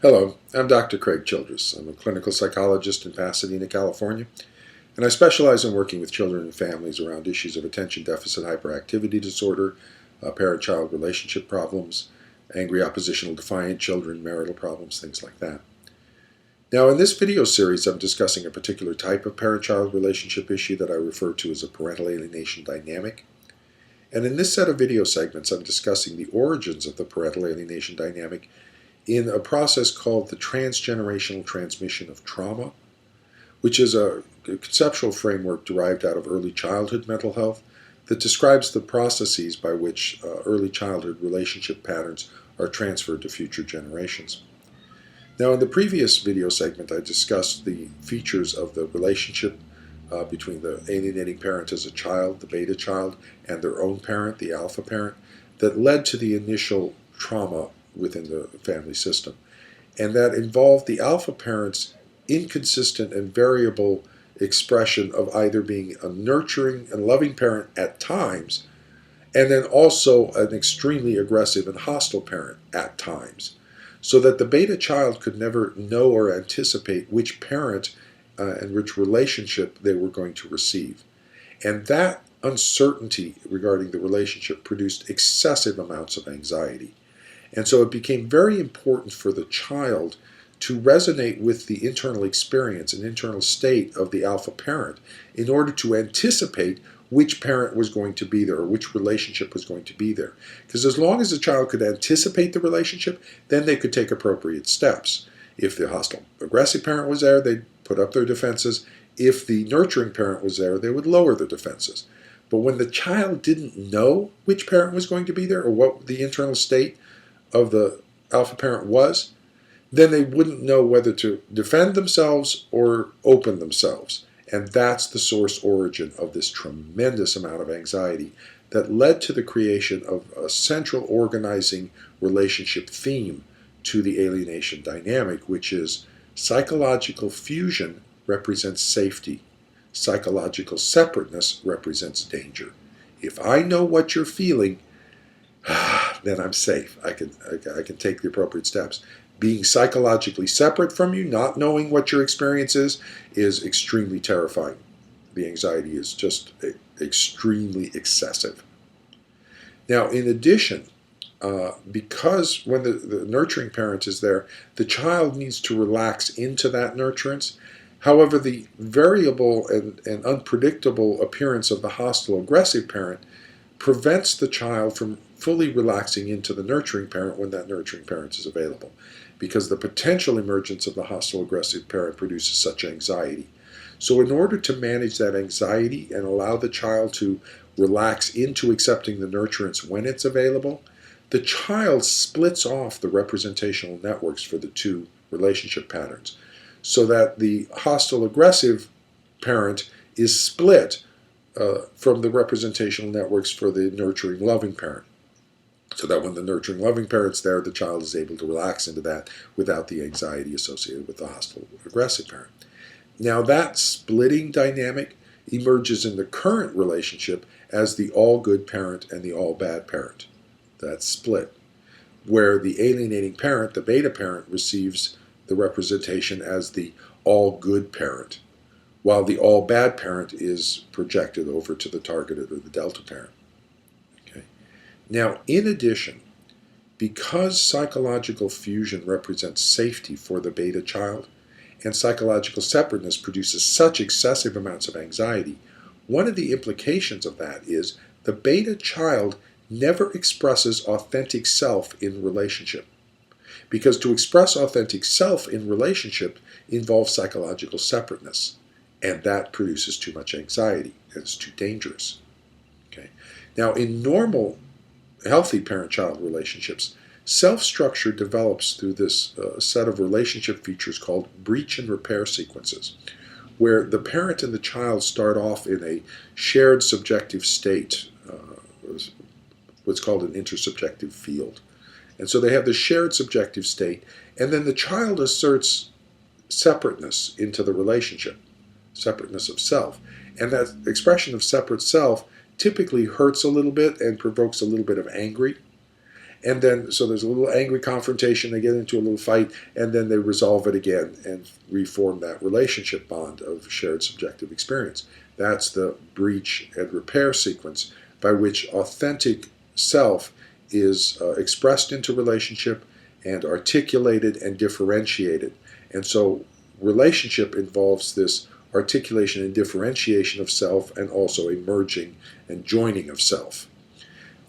Hello, I'm Dr. Craig Childress. I'm a clinical psychologist in Pasadena, California, and I specialize in working with children and families around issues of attention deficit hyperactivity disorder, parent-child relationship problems, angry oppositional defiant children, marital problems, things like that. Now, in this video series, I'm discussing a particular type of parent-child relationship issue that I refer to as a parental alienation dynamic. And in this set of video segments, I'm discussing the origins of the parental alienation dynamic in a process called the transgenerational transmission of trauma, which is a conceptual framework derived out of early childhood mental health that describes the processes by which early childhood relationship patterns are transferred to future generations. Now, in the previous video segment, I discussed the features of the relationship between the alienating parent as a child, the beta child, and their own parent, the alpha parent, that led to the initial trauma within the family system. And that involved the alpha parent's inconsistent and variable expression of either being a nurturing and loving parent at times, and then also an extremely aggressive and hostile parent at times. So that the beta child could never know or anticipate which parent and which relationship they were going to receive. And that uncertainty regarding the relationship produced excessive amounts of anxiety. And so it became very important for the child to resonate with the internal experience and internal state of the alpha parent in order to anticipate which parent was going to be there or which relationship was going to be there. Because as long as the child could anticipate the relationship, then they could take appropriate steps. If the hostile aggressive parent was there, they'd put up their defenses. If the nurturing parent was there, they would lower their defenses. But when the child didn't know which parent was going to be there or what the internal state of the alpha parent was, then they wouldn't know whether to defend themselves or open themselves. And that's the source origin of this tremendous amount of anxiety that led to the creation of a central organizing relationship theme to the alienation dynamic, which is psychological fusion represents safety. Psychological separateness represents danger. If I know what you're feeling, then I'm safe. I can take the appropriate steps. Being psychologically separate from you, not knowing what your experience is extremely terrifying. The anxiety is just extremely excessive. Now, in addition, because when the nurturing parent is there, the child needs to relax into that nurturance. However, the variable and unpredictable appearance of the hostile aggressive parent prevents the child from fully relaxing into the nurturing parent when that nurturing parent is available, because the potential emergence of the hostile aggressive parent produces such anxiety. So in order to manage that anxiety and allow the child to relax into accepting the nurturance when it's available, the child splits off the representational networks for the two relationship patterns, so that the hostile aggressive parent is split from the representational networks for the nurturing loving parent. So that when the nurturing loving parent's there, the child is able to relax into that without the anxiety associated with the hostile aggressive parent. Now that splitting dynamic emerges in the current relationship as the all good parent and the all bad parent. That's split, where the alienating parent, the beta parent, receives the representation as the all good parent, while the all bad parent is projected over to the targeted or the delta parent. Now, in addition, because psychological fusion represents safety for the beta child, and psychological separateness produces such excessive amounts of anxiety, one of the implications of that is the beta child never expresses authentic self in relationship. Because to express authentic self in relationship involves psychological separateness, and that produces too much anxiety, and it's too dangerous. Now, in normal healthy parent-child relationships, self-structure develops through this set of relationship features called breach and repair sequences, where the parent and the child start off in a shared subjective state, what's called an intersubjective field. And so they have the shared subjective state, and then the child asserts separateness into the relationship, separateness of self. And that expression of separate self typically hurts a little bit and provokes a little bit of anger. And then, so there's a little angry confrontation, they get into a little fight, and then they resolve it again and reform that relationship bond of shared subjective experience. That's the breach and repair sequence by which authentic self is expressed into relationship and articulated and differentiated. And so relationship involves this articulation and differentiation of self, and also a merging and joining of self.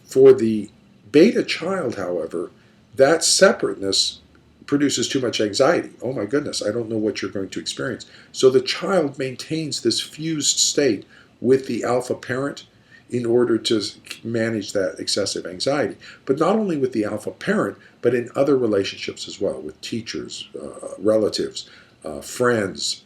For the beta child, however, that separateness produces too much anxiety. Oh my goodness, I don't know what you're going to experience. So the child maintains this fused state with the alpha parent in order to manage that excessive anxiety. But not only with the alpha parent, but in other relationships as well, with teachers, relatives, friends.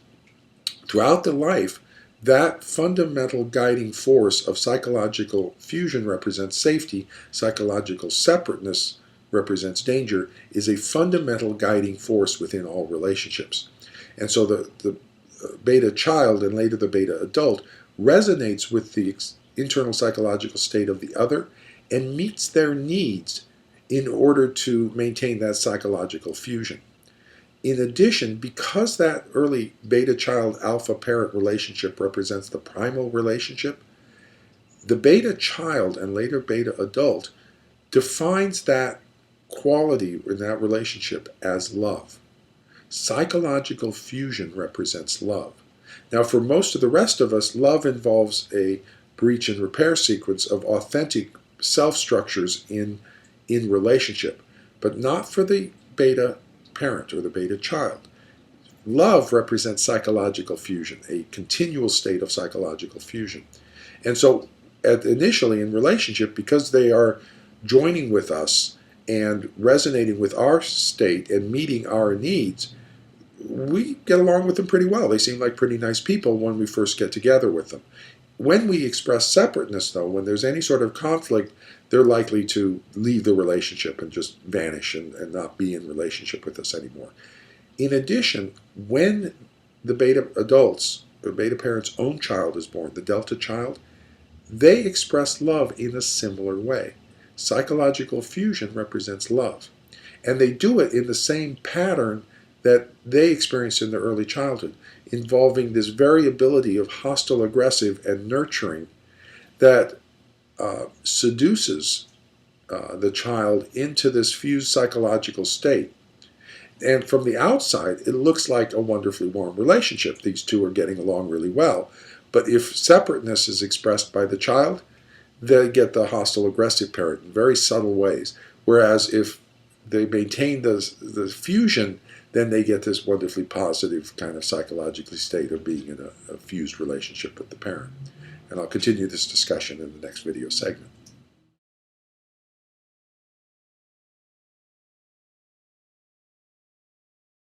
Throughout the life, that fundamental guiding force of psychological fusion represents safety, psychological separateness represents danger, is a fundamental guiding force within all relationships. And so the beta child, and later the beta adult, resonates with the internal psychological state of the other and meets their needs in order to maintain that psychological fusion. In addition, because that early beta child alpha parent relationship represents the primal relationship, the beta child and later beta adult defines that quality in that relationship as love. Psychological fusion represents love. Now, for most of the rest of us, love involves a breach and repair sequence of authentic self-structures in relationship, but not for the beta parent or the beta child. Love represents psychological fusion, a continual state of psychological fusion. And so initially in relationship, because they are joining with us and resonating with our state and meeting our needs, we get along with them pretty well. They seem like pretty nice people when we first get together with them. When we express separateness, though, when there's any sort of conflict, they're likely to leave the relationship and just vanish and not be in relationship with us anymore. In addition, when the beta adults, or beta parent's own child is born, the delta child, they express love in a similar way. Psychological fusion represents love. And they do it in the same pattern that they experienced in their early childhood, involving this variability of hostile, aggressive, and nurturing that seduces the child into this fused psychological state. And from the outside, it looks like a wonderfully warm relationship. These two are getting along really well. But if separateness is expressed by the child, they get the hostile, aggressive parent in very subtle ways. Whereas if they maintain the fusion, then they get this wonderfully positive kind of psychological state of being in a fused relationship with the parent. And I'll continue this discussion in the next video segment.